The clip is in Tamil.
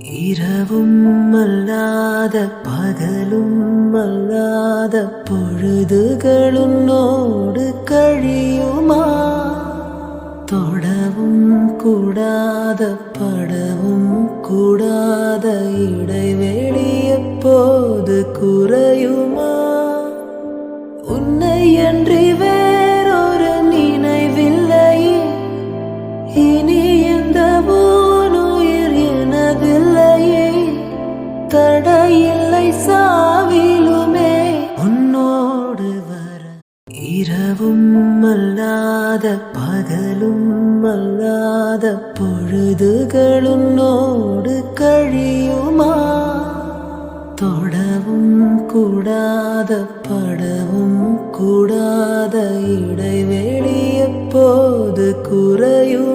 இரவும் அல்லாத பகலும் அல்லாத பொழுதுகளுன்னோடு கழியுமா? தொடவும் கூடாத படவும் கூடாத இடைவெளி எப்போது குறையுமா? உன்னை அன்றி வேறொரு நினைவில்லையே, இனி எந்த உயிர் எனதில்லையே. தடையில்லை சாவிலுமே உன்னோடு வர. இரவும் அல்லாத பகலும் அல்லாத பொழுதுகளுன்னோடு கழியுமா? தொடவும் கூடாத படவும் கூடாத இடைவெளி எப்போது குறையும்?